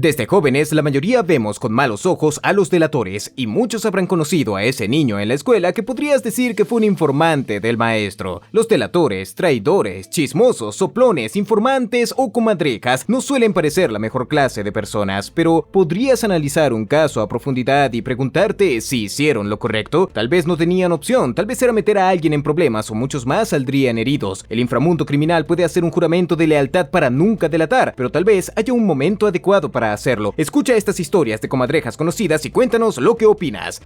Desde jóvenes, la mayoría vemos con malos ojos a los delatores, y muchos habrán conocido a ese niño en la escuela que podrías decir que fue un informante del maestro. Los delatores, traidores, chismosos, soplones, informantes o comadrejas no suelen parecer la mejor clase de personas, pero ¿podrías analizar un caso a profundidad y preguntarte si hicieron lo correcto? Tal vez no tenían opción, tal vez era meter a alguien en problemas o muchos más saldrían heridos. El inframundo criminal puede hacer un juramento de lealtad para nunca delatar, pero tal vez haya un momento adecuado para hacerlo. Escucha estas historias de comadrejas conocidas y cuéntanos lo que opinas.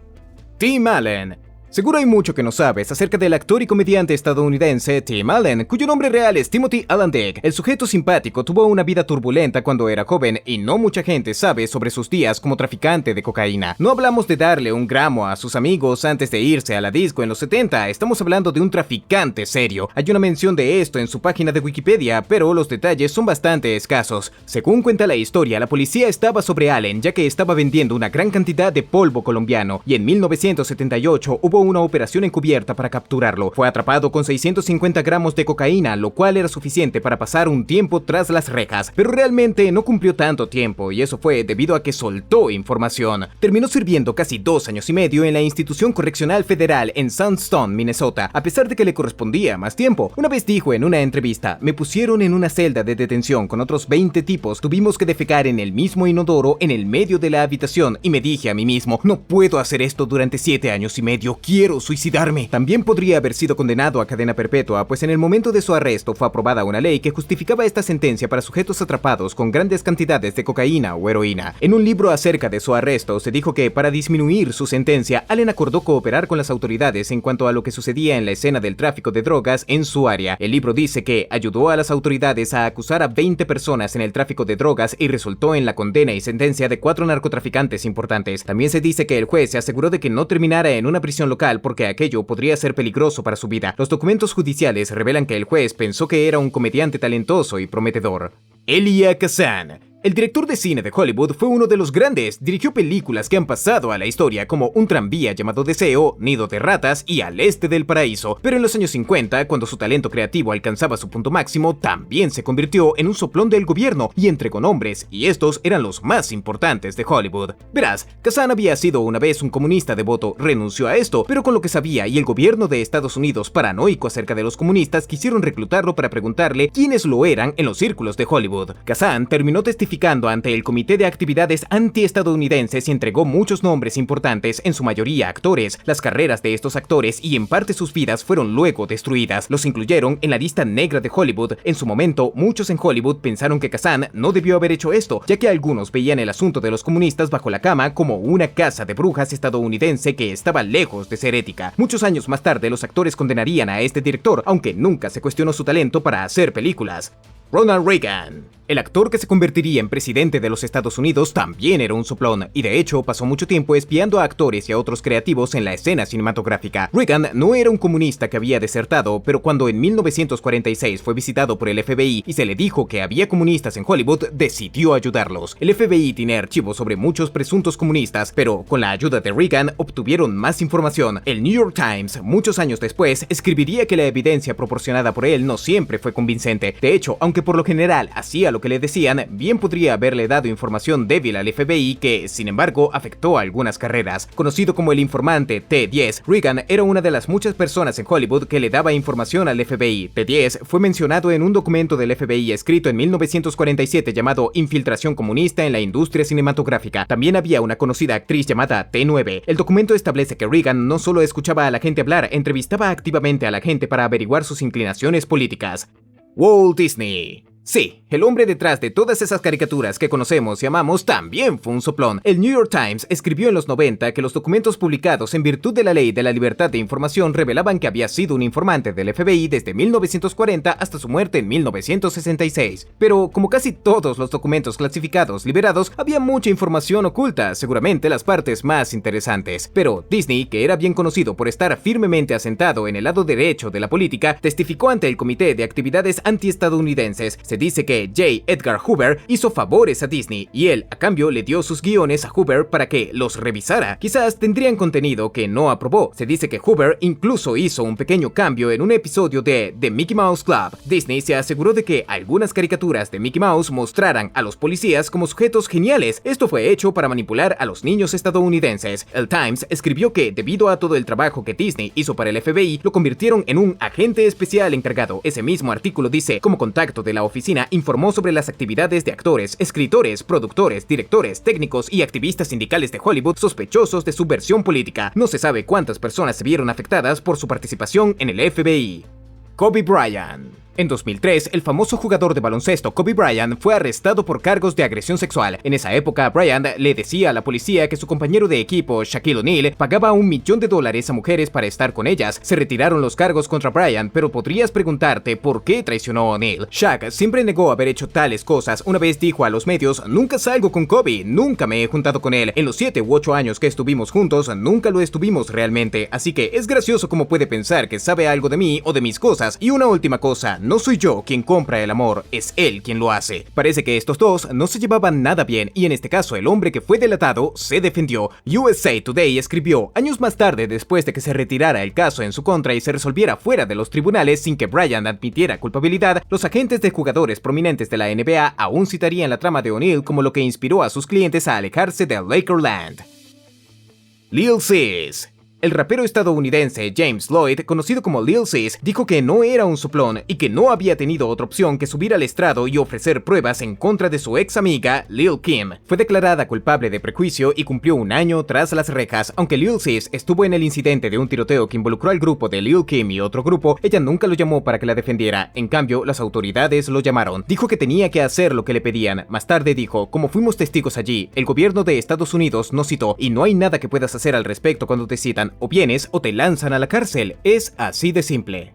Tim Allen. Seguro hay mucho que no sabes acerca del actor y comediante estadounidense Tim Allen, cuyo nombre real es Timothy Alan Dick. El sujeto simpático tuvo una vida turbulenta cuando era joven y no mucha gente sabe sobre sus días como traficante de cocaína. No hablamos de darle un gramo a sus amigos antes de irse a la disco en los 70, estamos hablando de un traficante serio. Hay una mención de esto en su página de Wikipedia, pero los detalles son bastante escasos. Según cuenta la historia, la policía estaba sobre Allen ya que estaba vendiendo una gran cantidad de polvo colombiano y en 1978 hubo una operación encubierta para capturarlo. Fue atrapado con 650 gramos de cocaína, lo cual era suficiente para pasar un tiempo tras las rejas, pero realmente no cumplió tanto tiempo y eso fue debido a que soltó información. Terminó sirviendo casi 2 años y medio en la institución correccional federal en Sandstone, Minnesota, a pesar de que le correspondía más tiempo. Una vez dijo en una entrevista: "Me pusieron en una celda de detención con otros 20 tipos, tuvimos que defecar en el mismo inodoro en el medio de la habitación y me dije a mí mismo, no puedo hacer esto durante 7 años y medio, quiero suicidarme". También podría haber sido condenado a cadena perpetua, pues en el momento de su arresto fue aprobada una ley que justificaba esta sentencia para sujetos atrapados con grandes cantidades de cocaína o heroína. En un libro acerca de su arresto se dijo que para disminuir su sentencia, Allen acordó cooperar con las autoridades en cuanto a lo que sucedía en la escena del tráfico de drogas en su área. El libro dice que ayudó a las autoridades a acusar a 20 personas en el tráfico de drogas y resultó en la condena y sentencia de 4 narcotraficantes importantes. También se dice que el juez se aseguró de que no terminara en una prisión local porque aquello podría ser peligroso para su vida. Los documentos judiciales revelan que el juez pensó que era un comediante talentoso y prometedor. Elia Kazan. El director de cine de Hollywood fue uno de los grandes, dirigió películas que han pasado a la historia como Un tranvía llamado Deseo, Nido de ratas y Al este del paraíso, pero en los años 50, cuando su talento creativo alcanzaba su punto máximo, también se convirtió en un soplón del gobierno y entregó nombres, y estos eran los más importantes de Hollywood. Verás, Kazan había sido una vez un comunista devoto, renunció a esto, pero con lo que sabía y el gobierno de Estados Unidos paranoico acerca de los comunistas quisieron reclutarlo para preguntarle quiénes lo eran en los círculos de Hollywood. Kazan terminó testificando ante el Comité de Actividades Antiestadounidenses y entregó muchos nombres importantes, en su mayoría actores. Las carreras de estos actores y en parte sus vidas fueron luego destruidas. Los incluyeron en la lista negra de Hollywood. En su momento, muchos en Hollywood pensaron que Kazan no debió haber hecho esto, ya que algunos veían el asunto de los comunistas bajo la cama como una casa de brujas estadounidense que estaba lejos de ser ética. Muchos años más tarde, los actores condenarían a este director, aunque nunca se cuestionó su talento para hacer películas. Ronald Reagan. El actor que se convertiría en presidente de los Estados Unidos también era un soplón, y de hecho pasó mucho tiempo espiando a actores y a otros creativos en la escena cinematográfica. Reagan no era un comunista que había desertado, pero cuando en 1946 fue visitado por el FBI y se le dijo que había comunistas en Hollywood, decidió ayudarlos. El FBI tiene archivos sobre muchos presuntos comunistas, pero con la ayuda de Reagan obtuvieron más información. El New York Times, muchos años después, escribiría que la evidencia proporcionada por él no siempre fue convincente. De hecho, aunque por lo general hacía lo que le decían, bien podría haberle dado información débil al FBI que, sin embargo, afectó a algunas carreras. Conocido como el informante T-10, Reagan era una de las muchas personas en Hollywood que le daba información al FBI. T-10 fue mencionado en un documento del FBI escrito en 1947 llamado Infiltración comunista en la industria cinematográfica. También había una conocida actriz llamada T-9. El documento establece que Reagan no solo escuchaba a la gente hablar, entrevistaba activamente a la gente para averiguar sus inclinaciones políticas. Walt Disney. Sí, el hombre detrás de todas esas caricaturas que conocemos y amamos también fue un soplón. El New York Times escribió en los 90 que los documentos publicados en virtud de la ley de la libertad de información revelaban que había sido un informante del FBI desde 1940 hasta su muerte en 1966. Pero como casi todos los documentos clasificados liberados, había mucha información oculta, seguramente las partes más interesantes. Pero Disney, que era bien conocido por estar firmemente asentado en el lado derecho de la política, testificó ante el Comité de Actividades Antiestadounidenses. Se Se dice que J. Edgar Hoover hizo favores a Disney y él, a cambio, le dio sus guiones a Hoover para que los revisara. Quizás tendrían contenido que no aprobó. Se dice que Hoover incluso hizo un pequeño cambio en un episodio de The Mickey Mouse Club. Disney se aseguró de que algunas caricaturas de Mickey Mouse mostraran a los policías como sujetos geniales. Esto fue hecho para manipular a los niños estadounidenses. El Times escribió que debido a todo el trabajo que Disney hizo para el FBI, lo convirtieron en un agente especial encargado. Ese mismo artículo dice, como contacto de la oficina, informó sobre las actividades de actores, escritores, productores, directores, técnicos y activistas sindicales de Hollywood sospechosos de subversión política. No se sabe cuántas personas se vieron afectadas por su participación en el FBI. Kobe Bryant. En 2003, el famoso jugador de baloncesto Kobe Bryant fue arrestado por cargos de agresión sexual. En esa época, Bryant le decía a la policía que su compañero de equipo, Shaquille O'Neal, pagaba $1 millón a mujeres para estar con ellas. Se retiraron los cargos contra Bryant, pero podrías preguntarte por qué traicionó a O'Neal. Shaq siempre negó haber hecho tales cosas. Una vez dijo a los medios, nunca salgo con Kobe, nunca me he juntado con él. En los 7 u 8 años que estuvimos juntos, nunca lo estuvimos realmente. Así que es gracioso cómo puede pensar que sabe algo de mí o de mis cosas. Y una última cosa, no soy yo quien compra el amor, es él quien lo hace. Parece que estos dos no se llevaban nada bien y en este caso el hombre que fue delatado se defendió. USA Today escribió, años más tarde, después de que se retirara el caso en su contra y se resolviera fuera de los tribunales sin que Bryant admitiera culpabilidad, los agentes de jugadores prominentes de la NBA aún citarían la trama de O'Neal como lo que inspiró a sus clientes a alejarse de Lakerland. Lil Sis. El rapero estadounidense James Lloyd, conocido como Lil Sis, dijo que no era un soplón y que no había tenido otra opción que subir al estrado y ofrecer pruebas en contra de su ex amiga Lil Kim. Fue declarada culpable de prejuicio y cumplió 1 año tras las rejas. Aunque Lil Sis estuvo en el incidente de un tiroteo que involucró al grupo de Lil Kim y otro grupo, ella nunca lo llamó para que la defendiera. En cambio, las autoridades lo llamaron. Dijo que tenía que hacer lo que le pedían. Más tarde dijo, como fuimos testigos allí, el gobierno de Estados Unidos nos citó y no hay nada que puedas hacer al respecto cuando te citan. O vienes o te lanzan a la cárcel. Es así de simple.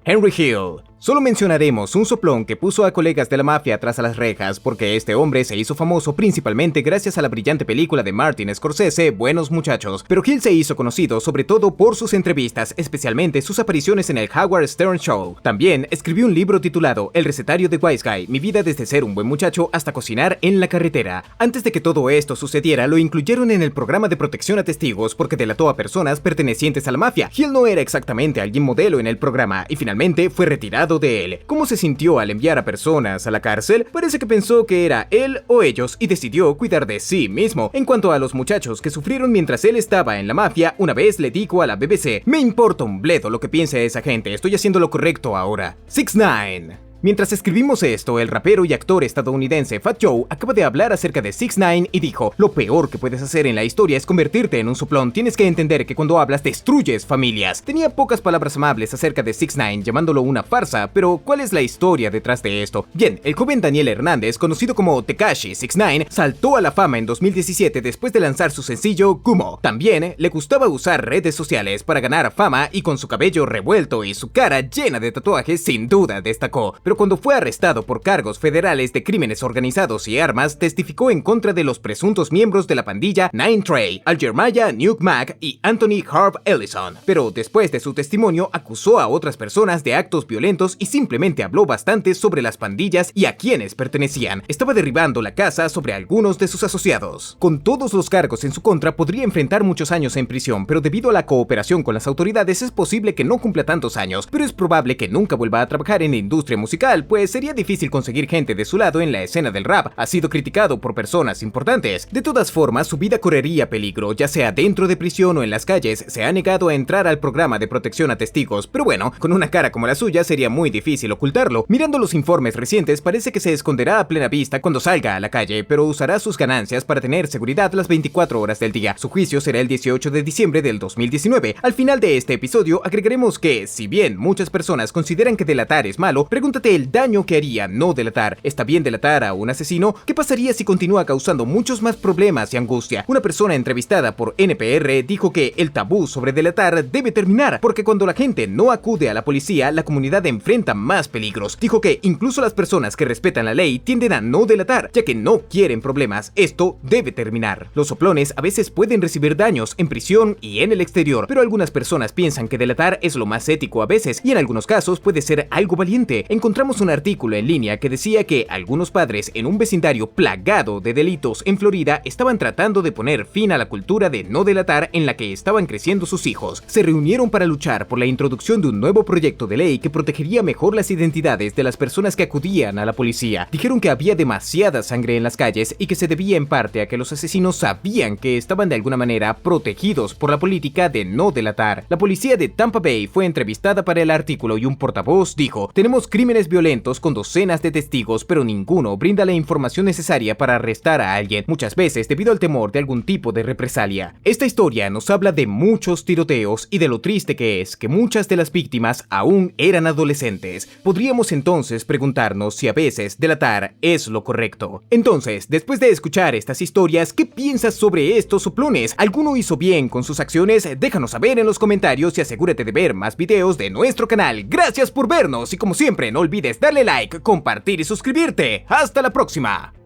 Henry Hill. Solo mencionaremos un soplón que puso a colegas de la mafia tras las rejas, porque este hombre se hizo famoso principalmente gracias a la brillante película de Martin Scorsese, Buenos Muchachos. Pero Hill se hizo conocido sobre todo por sus entrevistas, especialmente sus apariciones en el Howard Stern Show. También escribió un libro titulado El recetario de Wise Guy, mi vida desde ser un buen muchacho hasta cocinar en la carretera. Antes de que todo esto sucediera, lo incluyeron en el programa de protección a testigos porque delató a personas pertenecientes a la mafia. Hill no era exactamente alguien modelo en el programa y finalmente fue retirado de él. ¿Cómo se sintió al enviar a personas a la cárcel? Parece que pensó que era él o ellos y decidió cuidar de sí mismo. En cuanto a los muchachos que sufrieron mientras él estaba en la mafia, una vez le dijo a la BBC, me importa un bledo lo que piense esa gente, estoy haciendo lo correcto ahora. 6ix9ine. Mientras escribimos esto, el rapero y actor estadounidense Fat Joe acaba de hablar acerca de 6ix9ine y dijo, lo peor que puedes hacer en la historia es convertirte en un soplón, tienes que entender que cuando hablas destruyes familias. Tenía pocas palabras amables acerca de 6ix9ine llamándolo una farsa, pero ¿cuál es la historia detrás de esto? Bien, el joven Daniel Hernández, conocido como Tekashi 6ix9ine, saltó a la fama en 2017 después de lanzar su sencillo Kumo. También le gustaba usar redes sociales para ganar fama y con su cabello revuelto y su cara llena de tatuajes sin duda destacó. Pero cuando fue arrestado por cargos federales de crímenes organizados y armas, testificó en contra de los presuntos miembros de la pandilla Nine Trey, Al Jeremiah Nuke Mac y Anthony Harp Ellison. Pero después de su testimonio, acusó a otras personas de actos violentos y simplemente habló bastante sobre las pandillas y a quienes pertenecían. Estaba derribando la casa sobre algunos de sus asociados. Con todos los cargos en su contra, podría enfrentar muchos años en prisión, pero debido a la cooperación con las autoridades es posible que no cumpla tantos años, pero es probable que nunca vuelva a trabajar en la industria musical, pues sería difícil conseguir gente de su lado en la escena del rap. Ha sido criticado por personas importantes. De todas formas, su vida correría peligro, ya sea dentro de prisión o en las calles. Se ha negado a entrar al programa de protección a testigos, pero bueno, con una cara como la suya sería muy difícil ocultarlo. Mirando los informes recientes, parece que se esconderá a plena vista cuando salga a la calle, pero usará sus ganancias para tener seguridad las 24 horas del día. Su juicio será el 18 de diciembre del 2019. Al final de este episodio agregaremos que, si bien muchas personas consideran que delatar es malo, pregúntate el daño que haría no delatar. ¿Está bien delatar a un asesino? ¿Qué pasaría si continúa causando muchos más problemas y angustia? Una persona entrevistada por NPR dijo que el tabú sobre delatar debe terminar, porque cuando la gente no acude a la policía, la comunidad enfrenta más peligros. Dijo que incluso las personas que respetan la ley tienden a no delatar, ya que no quieren problemas. Esto debe terminar. Los soplones a veces pueden recibir daños en prisión y en el exterior, pero algunas personas piensan que delatar es lo más ético a veces, y en algunos casos puede ser algo valiente. Encontrar encontramos un artículo en línea que decía que algunos padres en un vecindario plagado de delitos en Florida estaban tratando de poner fin a la cultura de no delatar en la que estaban creciendo sus hijos. Se reunieron para luchar por la introducción de un nuevo proyecto de ley que protegería mejor las identidades de las personas que acudían a la policía. Dijeron que había demasiada sangre en las calles y que se debía en parte a que los asesinos sabían que estaban de alguna manera protegidos por la política de no delatar. La policía de Tampa Bay fue entrevistada para el artículo y un portavoz dijo: "Tenemos crímenes violentos con docenas de testigos, pero ninguno brinda la información necesaria para arrestar a alguien, muchas veces debido al temor de algún tipo de represalia". Esta historia nos habla de muchos tiroteos y de lo triste que es que muchas de las víctimas aún eran adolescentes. Podríamos entonces preguntarnos si a veces delatar es lo correcto. Entonces, después de escuchar estas historias, ¿qué piensas sobre estos soplones? ¿Alguno hizo bien con sus acciones? Déjanos saber en los comentarios y asegúrate de ver más videos de nuestro canal. Gracias por vernos y como siempre no olvides darle like, compartir y suscribirte. ¡Hasta la próxima!